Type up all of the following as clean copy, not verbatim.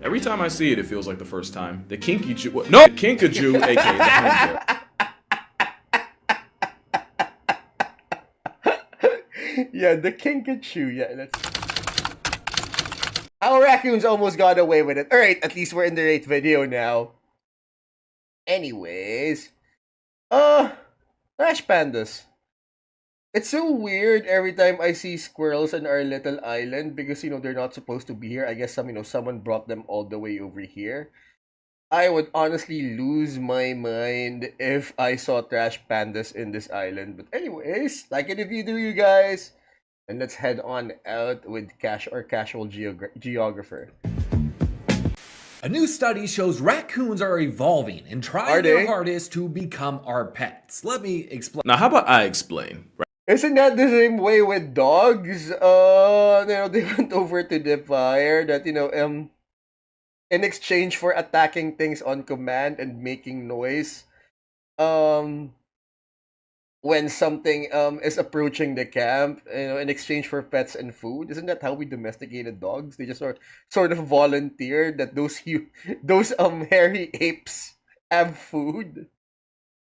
Every time I see it, it feels like the first time. The kinky Jew. What? No! Kinkajou, aka the home bear. Yeah, the Kinkajou. Yeah, that's. Our raccoons almost got away with it. Alright, at least we're in the right video now. Anyways. Trash pandas. It's so weird every time I see squirrels on our little island because they're not supposed to be here. I guess someone brought them all the way over here. I would honestly lose my mind if I saw trash pandas in this island. But anyways, like it if you do, you guys. And let's head on out with Casual Geographer. A new study shows raccoons are evolving and trying their hardest to become our pets. Let me explain. Now, how about I explain? Isn't that the same way with dogs? They went over to the fire that, in exchange for attacking things on command and making noise, when something is approaching the camp, in exchange for pets and food. Isn't that how we domesticated dogs? They just sort of volunteered that those hairy apes have food.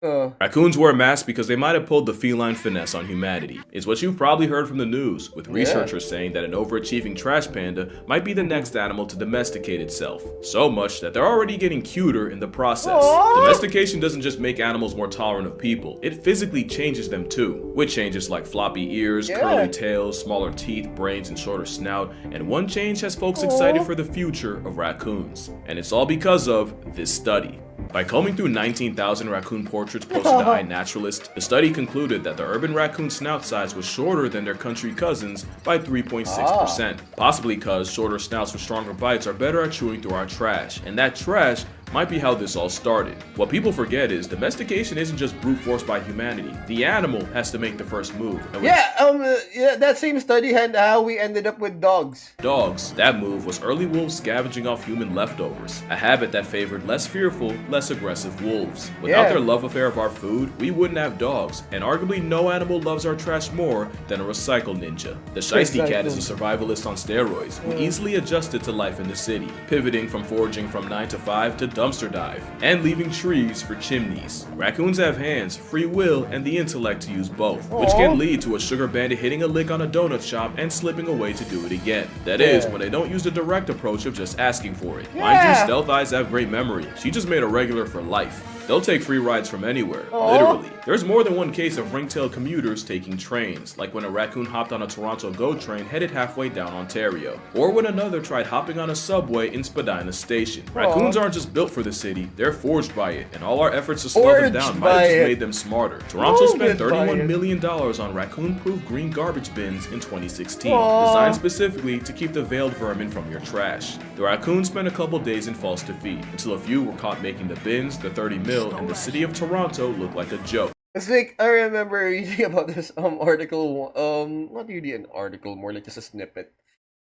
Raccoons wear masks because they might have pulled the feline finesse on humanity. It's what you've probably heard from the news, with researchers saying that an overachieving trash panda might be the next animal to domesticate itself. So much that they're already getting cuter in the process. Domestication doesn't just make animals more tolerant of people, it physically changes them too. With changes like floppy ears, curly tails, smaller teeth, brains, and shorter snout. And one change has folks excited for the future of raccoons. And it's all because of this study. By combing through 19,000 raccoon portraits posted to iNaturalist, the study concluded that the urban raccoon snout size was shorter than their country cousins by 3.6%, possibly because shorter snouts with stronger bites are better at chewing through our trash, and that trash might be how this all started. What people forget is domestication isn't just brute force by humanity. The animal has to make the first move. That same study had how we ended up with dogs. Dogs, that move was early wolves scavenging off human leftovers, a habit that favored less fearful, less aggressive wolves. Without their love affair of our food, we wouldn't have dogs, and arguably no animal loves our trash more than a recycle ninja. The Shiesty cat is a survivalist on steroids, who easily adjusted to life in the city, pivoting from foraging from 9 to 5 to dumpster dive, and leaving trees for chimneys. Raccoons have hands, free will, and the intellect to use both, which can lead to a sugar bandit hitting a lick on a donut shop and slipping away to do it again. That is, when they don't use the direct approach of just asking for it. Mind you, Stealth Eyes have great memory. She just made a regular for life. They'll take free rides from anywhere, literally. There's more than one case of ring-tailed commuters taking trains, like when a raccoon hopped on a Toronto GO train headed halfway down Ontario, or when another tried hopping on a subway in Spadina Station. Raccoons aren't just built for the city, they're forged by it, and all our efforts to slow them down might have just made them smarter. Toronto spent $31 million on raccoon-proof green garbage bins in 2016, designed specifically to keep the veiled vermin from your trash. The raccoons spent a couple days in false defeat, until a few were caught making the bins, the 30 mil, and the city of Toronto look like a joke. It's like, I remember reading about this article, not really an article, more like just a snippet.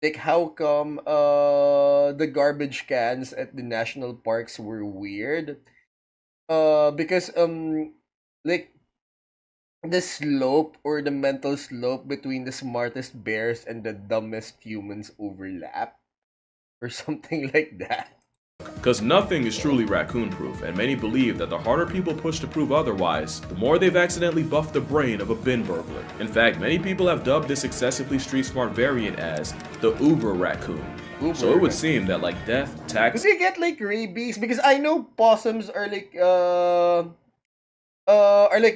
Like, how come the garbage cans at the national parks were weird? Because like the slope or the mental slope between the smartest bears and the dumbest humans overlap, or something like that. Because nothing is truly raccoon-proof, and many believe that the harder people push to prove otherwise, the more they've accidentally buffed the brain of a bin burglar. In fact, many people have dubbed this excessively street-smart variant as the Uber raccoon. So it would seem that like death, tax... Do they get like rabies? Because I know possums are like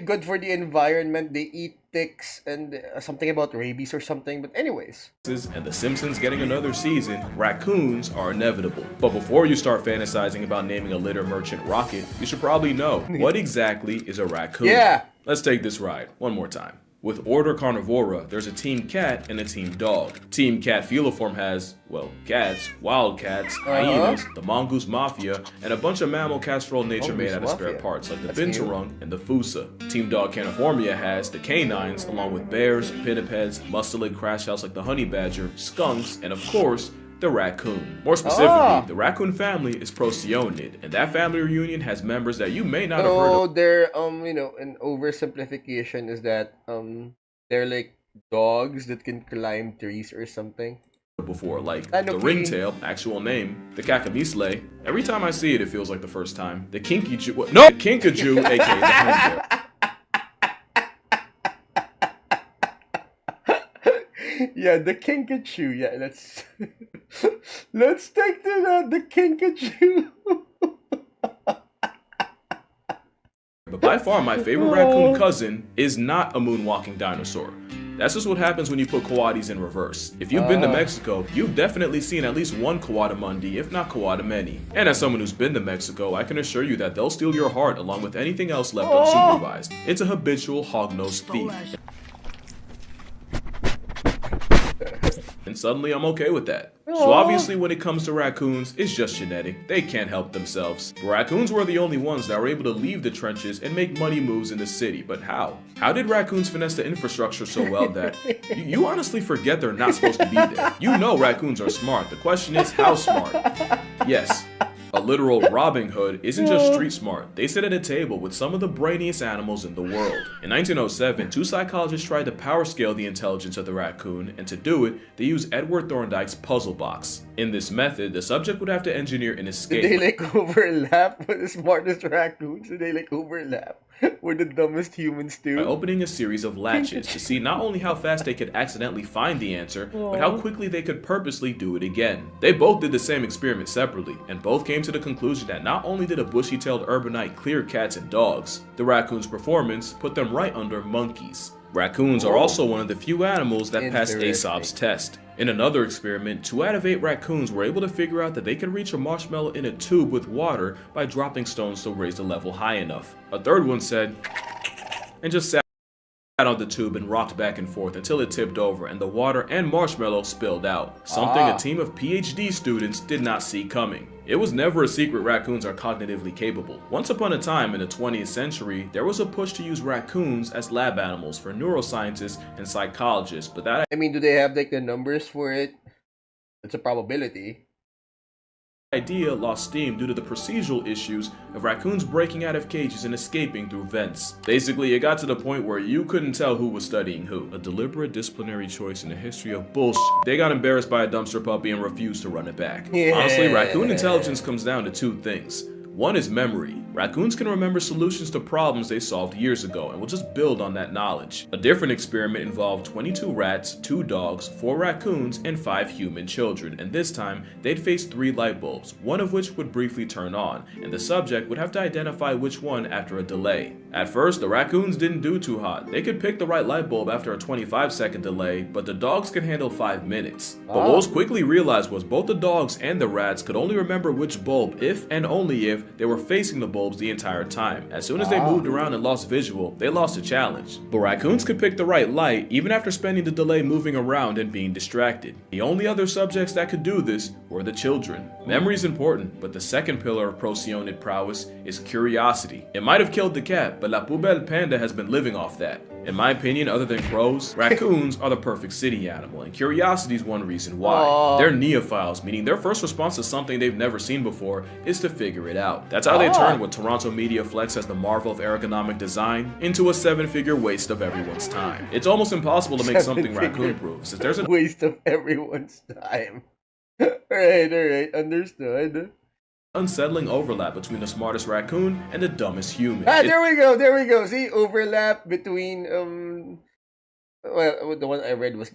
good for the environment. They eat ticks and something about rabies or something. But anyways. And The Simpsons getting another season, raccoons are inevitable. But before you start fantasizing about naming a litter merchant Rocket, you should probably know, what exactly is a raccoon? Let's take this ride one more time. With Order Carnivora, there's a Team Cat and a Team Dog. Team Cat Feliform has, well, cats, wildcats, hyenas, the Mongoose Mafia, and a bunch of mammal castrol nature made out of spare parts like the Binturong and the Fusa. Team Dog Caniformia has the canines, along with bears, pinnipeds, mustelid crash house like the honey badger, skunks, and of course, the raccoon. More specifically, the raccoon family is Procyon, and that family reunion has members that you may not have heard of. They're an oversimplification is that they're like dogs that can climb trees or something. before, like Ano the ki? ringtail, actual name, the kakamisle. Every time I see it, it feels like the first time. The kinkajou, no, kinkajou, aka the hen bear. Yeah, the kinkajou. Yeah, let's take the kinkajou. But by far, my favorite raccoon cousin is not a moonwalking dinosaur. That's just what happens when you put coatis in reverse. If you've been to Mexico, you've definitely seen at least one coatimundi, if not coatimany. And as someone who's been to Mexico, I can assure you that they'll steal your heart along with anything else left unsupervised. It's a habitual hog-nosed thief. And suddenly I'm okay with that. So obviously when it comes to raccoons, it's just genetic. They can't help themselves. But raccoons were the only ones that were able to leave the trenches and make money moves in the city. But how? How did raccoons finesse the infrastructure so well that you honestly forget they're not supposed to be there? You know raccoons are smart. The question is, how smart? Yes. A literal Robin Hood isn't just street smart. They sit at a table with some of the brainiest animals in the world. In 1907, two psychologists tried to power scale the intelligence of the raccoon, and to do it, they used Edward Thorndike's puzzle box. In this method, the subject would have to engineer an escape. Did they like overlap with the smartest raccoons? Did they like overlap with the dumbest humans too? By opening a series of latches to see not only how fast they could accidentally find the answer, but how quickly they could purposely do it again. They both did the same experiment separately, and both came to the conclusion that not only did a bushy-tailed urbanite clear cats and dogs, the raccoon's performance put them right under monkeys. Raccoons are also one of the few animals that passed Aesop's test. In another experiment, 2 out of 8 raccoons were able to figure out that they could reach a marshmallow in a tube with water by dropping stones to raise the level high enough. A third one said, and just sat on the tube and rocked back and forth until it tipped over and the water and marshmallow spilled out. Something a team of PhD students did not see coming. It was never a secret raccoons are cognitively capable. Once upon a time in the 20th century, there was a push to use raccoons as lab animals for neuroscientists and psychologists, but that I mean, do they have like the numbers for it? It's a probability. idea lost steam due to the procedural issues of raccoons breaking out of cages and escaping through vents. Basically, it got to the point where you couldn't tell who was studying who. A deliberate disciplinary choice in the history of bullshit. They got embarrassed by a dumpster puppy and refused to run it back. Honestly, raccoon intelligence comes down to 2 things. One is memory. Raccoons can remember solutions to problems they solved years ago and will just build on that knowledge. A different experiment involved 22 rats, 2 dogs, 4 raccoons, and 5 human children, and this time they'd face 3 light bulbs, one of which would briefly turn on, and the subject would have to identify which one after a delay. At first, the raccoons didn't do too hot. They could pick the right light bulb after a 25-second delay, but the dogs could handle 5 minutes. But what was quickly realized was both the dogs and the rats could only remember which bulb if and only if they were facing the bulbs the entire time. As soon as they moved around and lost visual, they lost the challenge. But raccoons could pick the right light even after spending the delay moving around and being distracted. The only other subjects that could do this were the children. Memory is important, but the second pillar of procyonic prowess is curiosity. It might have killed the cat, but La Poubelle Panda has been living off that. In my opinion, other than crows, raccoons are the perfect city animal, and curiosity is one reason why. They're neophiles, meaning their first response to something they've never seen before is to figure it out. That's how they turn what Toronto media flex as the marvel of ergonomic design into a 7-figure waste of everyone's time. It's almost impossible to make something raccoon-proof, since there's a waste of everyone's time. Alright, understood. Unsettling overlap between the smartest raccoon and the dumbest human. There we go. See, overlap between well, the one I read was,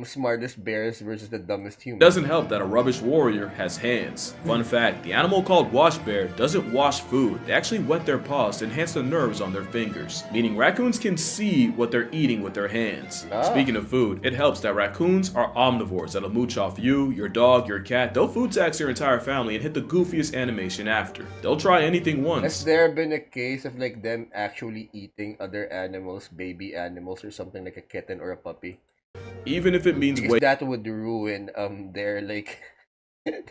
smartest bears versus the dumbest human. It doesn't help that a rubbish warrior has hands. Fun fact, the animal called wash bear doesn't wash food. They actually wet their paws to enhance the nerves on their fingers, meaning raccoons can see what they're eating with their hands. Speaking of food, it helps that raccoons are omnivores that'll mooch off you, your dog, your cat. They'll food tax your entire family and hit the goofiest animation after. They'll try anything once. Has there been a case of like them actually eating other animals, baby animals, or something like a kitten or a puppy? Even if it means because that would ruin their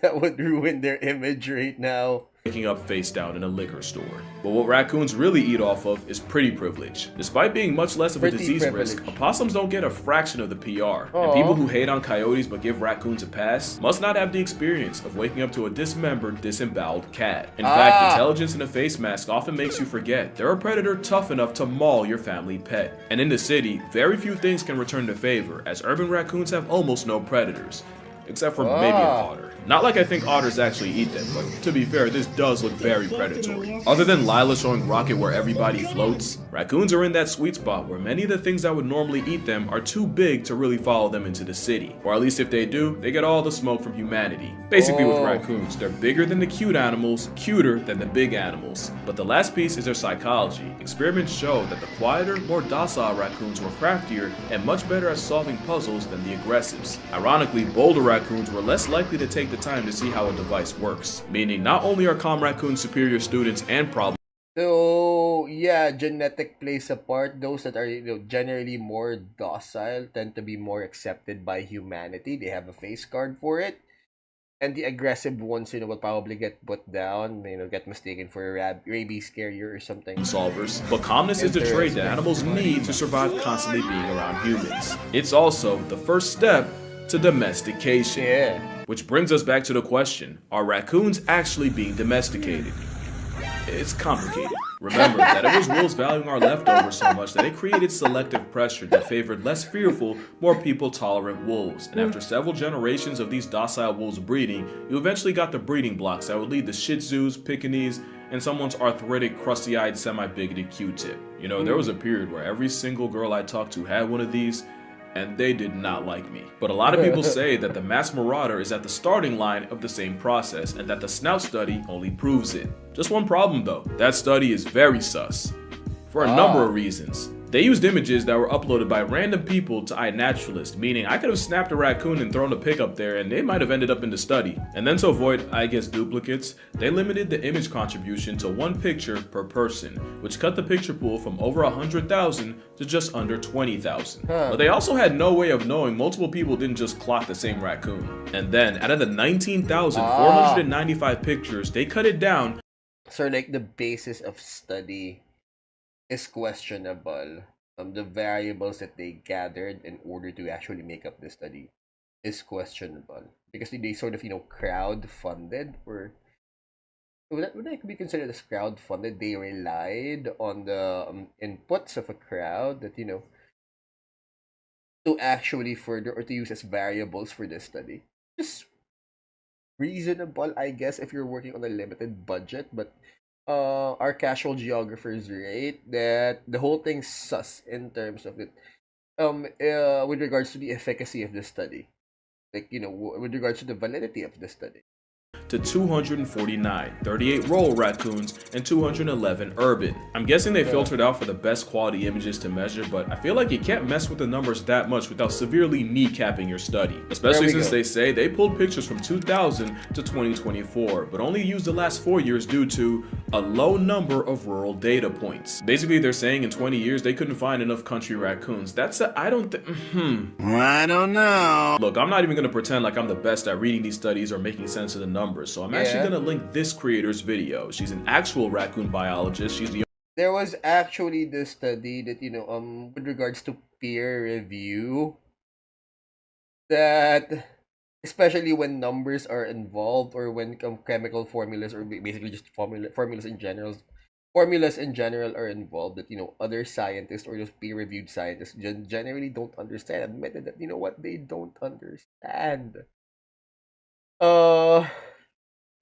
that would ruin their image right now. Waking up face down in a liquor store. But what raccoons really eat off of is pretty privilege. Despite being much less of a disease risk, opossums don't get a fraction of the PR. And people who hate on coyotes but give raccoons a pass must not have the experience of waking up to a dismembered, disemboweled cat. In fact, intelligence in a face mask often makes you forget they're a predator tough enough to maul your family pet. And in the city, very few things can return the favor, as urban raccoons have almost no predators. except for maybe an otter. Not like I think otters actually eat them, but to be fair, this does look very predatory. Other than Lila showing Rocket where everybody floats, raccoons are in that sweet spot where many of the things that would normally eat them are too big to really follow them into the city. Or at least if they do, they get all the smoke from humanity. Basically with raccoons, they're bigger than the cute animals, cuter than the big animals. But the last piece is their psychology. Experiments show that the quieter, more docile raccoons were craftier and much better at solving puzzles than the aggressives. Ironically, bolder raccoons were less likely to take the time to see how a device works, meaning not only are calm raccoons superior students and problem. So yeah, genetic plays a part. Those that are generally more docile tend to be more accepted by humanity. They have a face card for it. And the aggressive ones, will probably get put down, get mistaken for a rabies carrier or something. Solvers. But calmness is the trait that animals need to survive constantly being around humans. It's also the first step to domestication. Yeah. Which brings us back to the question, are raccoons actually being domesticated? It's complicated. Remember that it was wolves valuing our leftovers so much that it created selective pressure that favored less fearful, more people-tolerant wolves. And after several generations of these docile wolves breeding, you eventually got the breeding blocks that would lead to Shih Tzus, Pekingese, and someone's arthritic, crusty-eyed, semi-bigoted Q-tip. There was a period where every single girl I talked to had one of these, and they did not like me. But a lot of people say that the mass marauder is at the starting line of the same process, and that the snout study only proves it. Just one problem though, that study is very sus. For a number of reasons. They used images that were uploaded by random people to iNaturalist, meaning I could have snapped a raccoon and thrown a pic up there and they might have ended up in the study. And then to avoid, duplicates, they limited the image contribution to one picture per person, which cut the picture pool from over 100,000 to just under 20,000. But they also had no way of knowing multiple people didn't just clock the same raccoon. And then, out of the 19,495 pictures, they cut it down. So like the basis of study is questionable. The variables that they gathered in order to actually make up the study is questionable because they sort of crowd funded, or would that be considered as crowd funded? They relied on the inputs of a crowd that to actually further or to use as variables for this study. Just reasonable, I guess, if you're working on a limited budget, but our casual geographers rate that the whole thing's sus in terms of it with regards to the efficacy of the study, like with regards to the validity of the study. To 249, 38 rural raccoons, and 211 urban. I'm guessing they filtered out for the best quality images to measure, but I feel like you can't mess with the numbers that much without severely kneecapping your study. Especially since they say they pulled pictures from 2000 to 2024, but only used the last 4 years due to a low number of rural data points. Basically, they're saying in 20 years they couldn't find enough country raccoons. I don't know. Look, I'm not even gonna pretend like I'm the best at reading these studies or making sense of the numbers. So I'm actually gonna link this creator's video. She's an actual raccoon biologist. There was actually this study that with regards to peer review, that especially when numbers are involved or when chemical formulas or basically just formulas in general are involved, that other scientists or those peer-reviewed scientists generally don't understand. Admitted that they don't understand.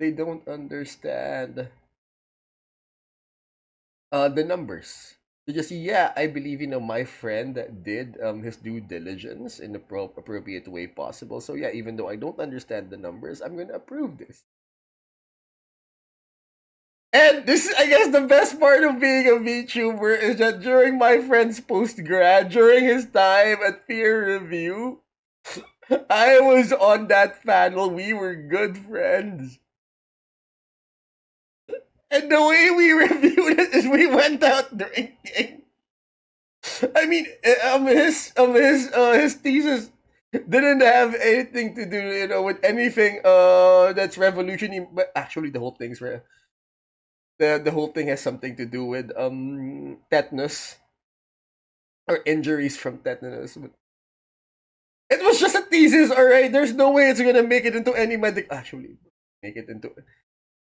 They don't understand the numbers. They just I believe my friend did his due diligence in the appropriate way possible. So even though I don't understand the numbers, I'm gonna approve this. And this is, I guess, the best part of being a VTuber is that during my friend's post-grad, during his time at peer review, I was on that panel. We were good friends. And the way we reviewed it is we went out drinking. I mean, his thesis didn't have anything to do, with anything that's revolutionary. But actually, the whole thing has something to do with tetanus or injuries from tetanus. But it was just a thesis, all right. There's no way it's gonna make it into any medical. Actually, make it into.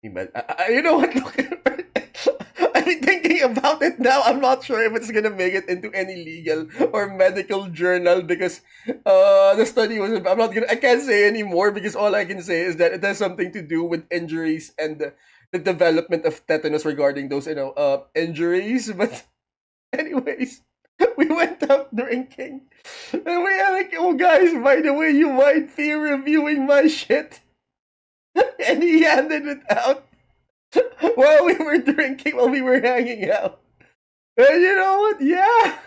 You know what? Look, I mean, thinking about it now, I'm not sure if it's gonna make it into any legal or medical journal because the study was. I can't say anymore because all I can say is that it has something to do with injuries and the development of tetanus regarding those injuries. But anyways, we went out drinking, and we were like, "Oh guys, by the way, you might be reviewing my shit," and he handed it out. While we were drinking, while we were hanging out. And you know what? Yeah.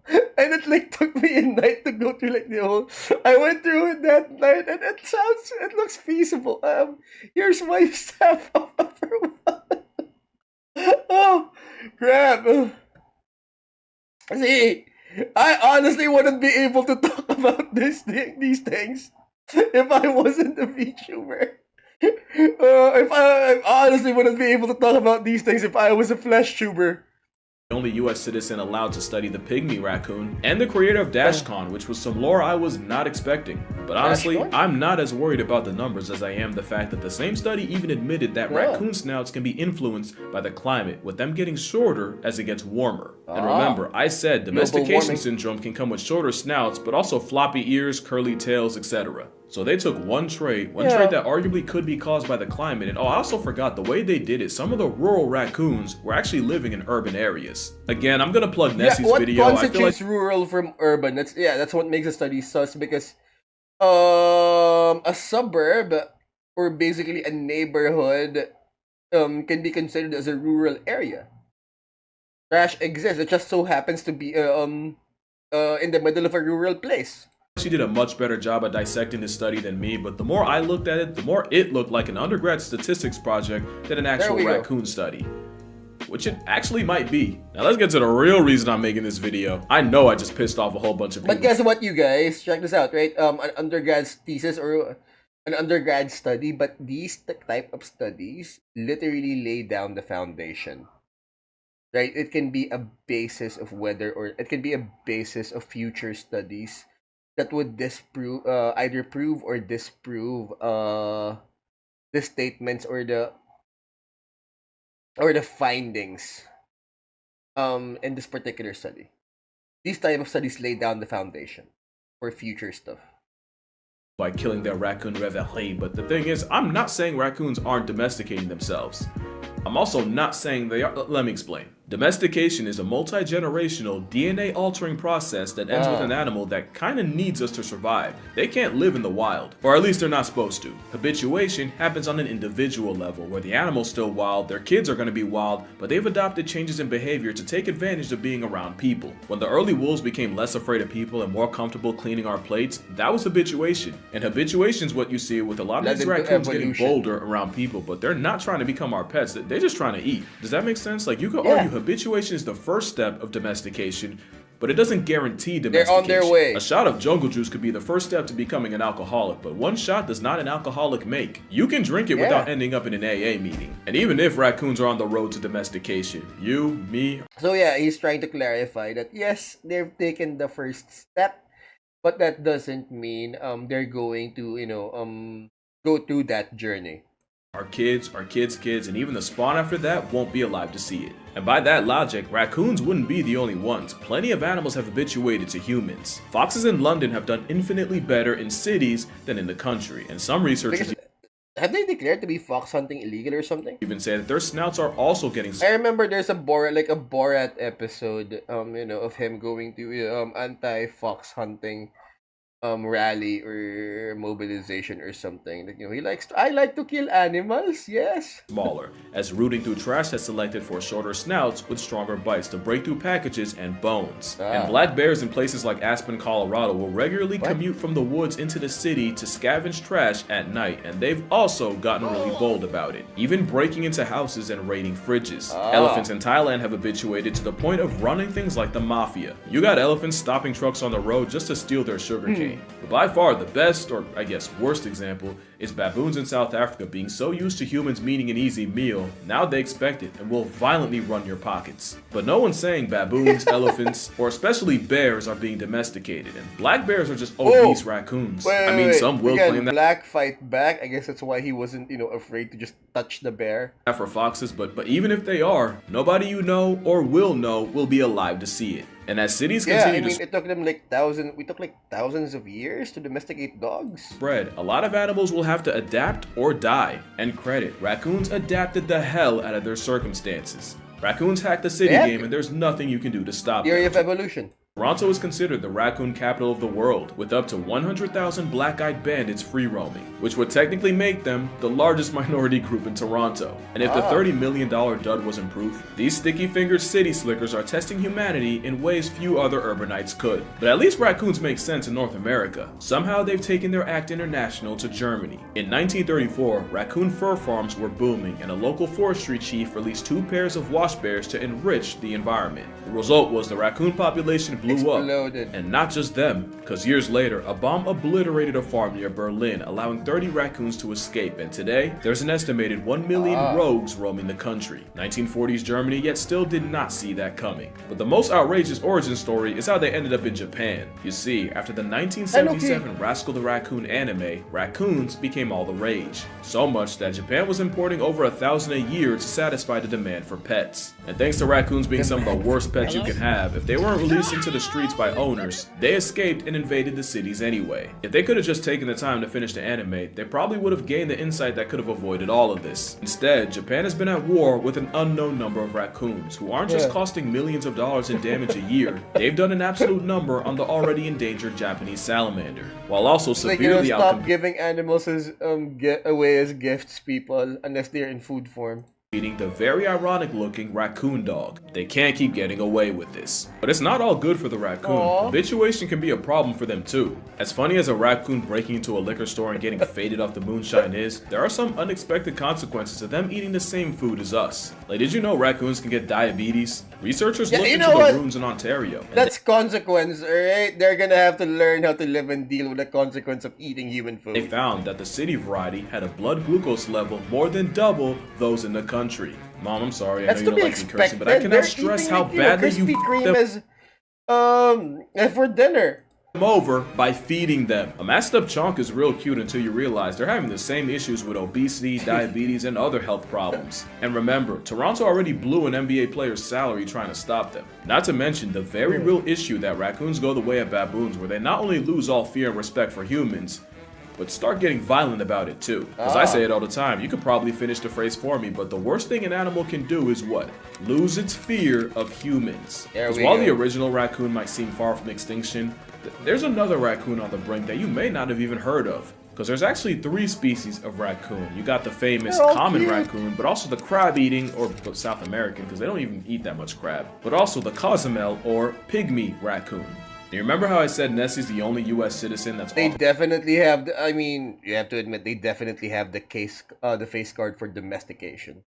And it like took me a night to go through like the whole. I went through it that night, and it looks feasible. Here's my stamp of approval. Oh, crap. See, I honestly wouldn't be able to talk about these things if I wasn't a VTuber. If I honestly wouldn't be able to talk about these things if I was a flesh tuber. The only US citizen allowed to study the pygmy raccoon, and the creator of DashCon, which was some lore I was not expecting. But honestly, I'm not as worried about the numbers as I am the fact that the same study even admitted that raccoon snouts can be influenced by the climate, with them getting shorter as it gets warmer. And remember, I said domestication syndrome can come with shorter snouts, but also floppy ears, curly tails, etc. So they took one trait that arguably could be caused by the climate, and I also forgot the way they did it. Some of the rural raccoons were actually living in urban areas. Again, I'm gonna plug Nessie's video. What constitutes rural from urban? That's what makes a study sus, because a suburb or basically a neighborhood can be considered as a rural area. Trash exists. It just so happens to be in the middle of a rural place. She did a much better job at dissecting this study than me, but the more I looked at it, the more it looked like an undergrad statistics project than an actual raccoon study. Which it actually might be. Now let's get to the real reason I'm making this video. I know I just pissed off a whole bunch of people. But guess what, you guys? Check this out, right? An undergrad thesis or an undergrad study, but these type of studies literally lay down the foundation. Right? It can be a basis of it can be a basis of future studies that would disprove, either prove or disprove the statements or the findings in this particular study. These type of studies lay down the foundation for future stuff. By killing their raccoon reverie, but the thing is, I'm not saying raccoons aren't domesticating themselves. I'm also not saying they are. Let me explain. Domestication is a multi-generational DNA-altering process that ends with an animal that kinda needs us to survive. They can't live in the wild, or at least they're not supposed to. Habituation happens on an individual level, where the animal's still wild, their kids are gonna be wild, but they've adopted changes in behavior to take advantage of being around people. When the early wolves became less afraid of people and more comfortable cleaning our plates, that was habituation. And habituation is what you see with a lot of these raccoons getting bolder around people, but they're not trying to become our pets, they're just trying to eat. Does that make sense? Like, you could argue habituation is the first step of domestication, but it doesn't guarantee domestication. They're on their way. A shot of jungle juice could be the first step to becoming an alcoholic, but one shot does not an alcoholic make. You can drink it without ending up in an AA meeting. And even if raccoons are on the road to domestication, you, me... So yeah, he's trying to clarify that yes, they've taken the first step, but that doesn't mean they're going to, go through that journey. Our kids, and even the spawn after that won't be alive to see it. And by that logic, raccoons wouldn't be the only ones. Plenty of animals have habituated to humans. Foxes in London have done infinitely better in cities than in the country, and some researchers have they declared to be fox hunting illegal or something? Even say that their snouts are also getting... I remember there's a Borat episode, of him going to anti-fox hunting rally or mobilization or something. Like, I like to kill animals, yes. Smaller, as rooting through trash has selected for shorter snouts with stronger bites to break through packages and bones. And black bears in places like Aspen, Colorado will regularly commute from the woods into the city to scavenge trash at night, and they've also gotten really bold about it, even breaking into houses and raiding fridges. Elephants in Thailand have habituated to the point of running things like the mafia. You got elephants stopping trucks on the road just to steal their sugarcane. gain. But by far the best, or I guess worst example, is baboons in South Africa being so used to humans meaning an easy meal, now they expect it and will violently run your pockets. But no one's saying baboons, elephants, or especially bears are being domesticated, and black bears are just obese raccoons. Some will claim that black fight back. I guess that's why he wasn't, afraid to just touch the bear. For foxes, but even if they are, nobody you know or will know will be alive to see it. And as cities continue to it took them thousands of years to domesticate dogs. spread, a lot of animals will have to adapt or die. And credit, raccoons adapted the hell out of their circumstances. Raccoons hacked the city game and there's nothing you can do to stop them. Theory of evolution. Toronto is considered the raccoon capital of the world, with up to 100,000 black-eyed bandits free roaming, which would technically make them the largest minority group in Toronto. And if the $30 million dud wasn't proof, these sticky-fingered city slickers are testing humanity in ways few other urbanites could. But at least raccoons make sense in North America. Somehow they've taken their act international to Germany. In 1934, raccoon fur farms were booming, and a local forestry chief released 2 pairs of wash bears to enrich the environment. The result was the raccoon population blew up, and not just them, because years later, a bomb obliterated a farm near Berlin, allowing 30 raccoons to escape, and today, there's an estimated 1 million rogues roaming the country. 1940s Germany yet still did not see that coming. But the most outrageous origin story is how they ended up in Japan. You see, after the 1977 Rascal the Raccoon anime, raccoons became all the rage. So much that Japan was importing over 1,000 a year to satisfy the demand for pets. And thanks to raccoons being some of the worst pets you can have, if they weren't released into the streets by owners, they escaped and invaded the cities anyway. If they could have just taken the time to finish the anime, they probably would have gained the insight that could have avoided all of this. Instead, Japan has been at war with an unknown number of raccoons, who aren't just costing millions of dollars in damage a year, they've done an absolute number on the already endangered Japanese salamander, while also severely stop giving animals as away as gifts, people, unless they're in food form. Eating the very ironic looking raccoon dog. They can't keep getting away with this. But it's not all good for the raccoon. Habituation can be a problem for them too. As funny as a raccoon breaking into a liquor store and getting faded off the moonshine is, there are some unexpected consequences to them eating the same food as us. Like, did you know raccoons can get diabetes? Researchers looked into the ruins in Ontario. That's consequence, alright? They're gonna have to learn how to live and deal with the consequence of eating human food. They found that the city variety had a blood glucose level more than double those in the country. Mom, I'm sorry, I know you don't like me cursing, but I cannot stress how badly you them for dinner. Over by feeding them. A masked up chunk is real cute until you realize they're having the same issues with obesity, diabetes, and other health problems. And remember, Toronto already blew an NBA player's salary trying to stop them. Not to mention the very real issue that raccoons go the way of baboons, where they not only lose all fear and respect for humans, but start getting violent about it too. Because I say it all the time, you could probably finish the phrase for me, but the worst thing an animal can do is what? Lose its fear of humans. Because while the original raccoon might seem far from extinction, there's another raccoon on the brink that you may not have even heard of. Because there's actually 3 species of raccoon. You got the famous common raccoon, but also the crab-eating, or South American, because they don't even eat that much crab, but also the Cozumel or pygmy raccoon. Do you remember how I said Nessie's the only U.S. citizen that's They definitely have, you have to admit, they definitely have the face card for domestication.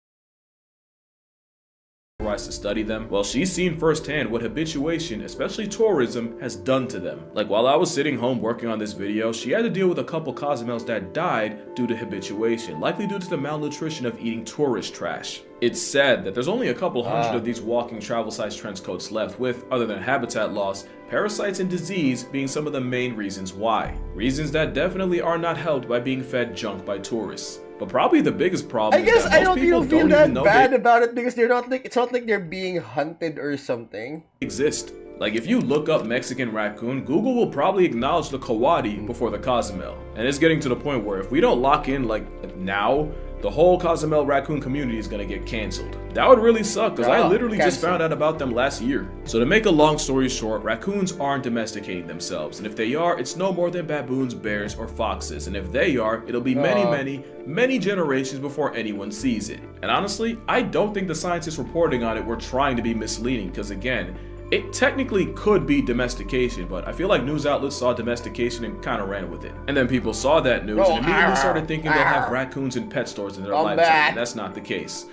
To study them? Well, she's seen firsthand what habituation, especially tourism, has done to them. Like, while I was sitting home working on this video, she had to deal with a couple Cozumels that died due to habituation, likely due to the malnutrition of eating tourist trash. It's sad that there's only a couple hundred of these walking travel-sized trench coats left, with, other than habitat loss, parasites and disease being some of the main reasons why. Reasons that definitely are not helped by being fed junk by tourists. But probably the biggest problem is that most people don't even know bad about it, because they're not it's not like they're being hunted or something. Exist. Like, if you look up Mexican raccoon, Google will probably acknowledge the coati before the Cozumel. And it's getting to the point where if we don't lock in, like, now, the whole Cozumel raccoon community is gonna get canceled. That would really suck, because I literally just found out about them last year. So to make a long story short, raccoons aren't domesticating themselves, and if they are, it's no more than baboons, bears, or foxes, and if they are, it'll be many generations before anyone sees it. And honestly, I don't think the scientists reporting on it were trying to be misleading, because again, it technically could be domestication, but I feel like news outlets saw domestication and kind of ran with it. And then people saw that news and immediately started thinking they'll have raccoons in pet stores in their lifetime, and that's not the case.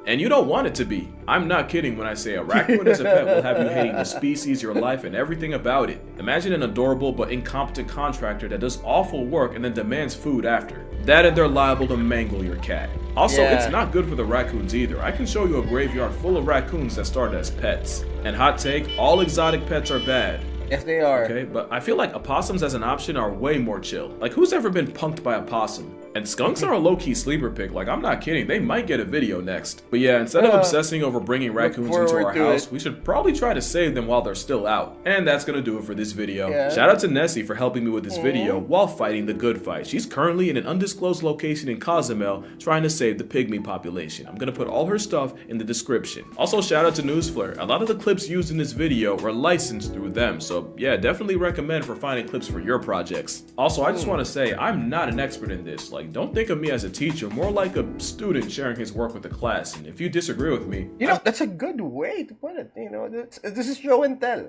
And you don't want it to be. I'm not kidding when I say a raccoon as a pet will have you hating the species, your life, and everything about it. Imagine an adorable but incompetent contractor that does awful work and then demands food after. That and they're liable to mangle your cat. Also, it's not good for the raccoons either. I can show you a graveyard full of raccoons that started as pets. And hot take, all exotic pets are bad. Yes, they are. Okay, but I feel like opossums as an option are way more chill. Like, who's ever been punked by a possum? And skunks are a low-key sleeper pick. Like, I'm not kidding. They might get a video next. But yeah, instead of obsessing over bringing raccoons into our house, we should probably try to save them while they're still out. And that's gonna do it for this video. Shout out to Nessie for helping me with this video while fighting the good fight. She's currently in an undisclosed location in Cozumel trying to save the pygmy population. I'm gonna put all her stuff in the description. Also, shout out to Newsflare. A lot of the clips used in this video were licensed through them. So yeah, definitely recommend for finding clips for your projects. Also, I just want to say, I'm not an expert in this. Like, don't think of me as a teacher, more like a student sharing his work with the class. And if you disagree with me, you know, that's a good way to put it. You know, this is show and tell.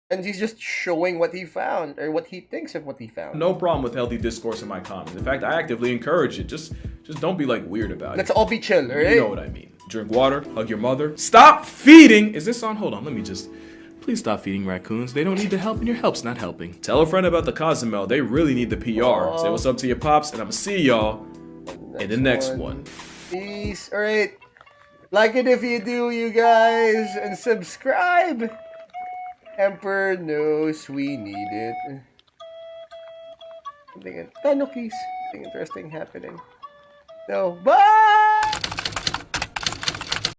And he's just showing what he found, or what he thinks of what he found. No problem with healthy discourse in my comments. In fact, I actively encourage it. Just don't be like weird about it. Let's all be chill, alright? You know what I mean. Drink water, hug your mother. Stop feeding! Is this on? Hold on, let me just... Please stop feeding raccoons. They don't need the help and your help's not helping. Tell a friend about the Cozumel. They really need the PR. Say what's up to your pops, and I'm gonna see y'all in the next one. Peace. Alright. Like it if you do, you guys. And subscribe. Emperor knows we need it. Something interesting happening. So, bye!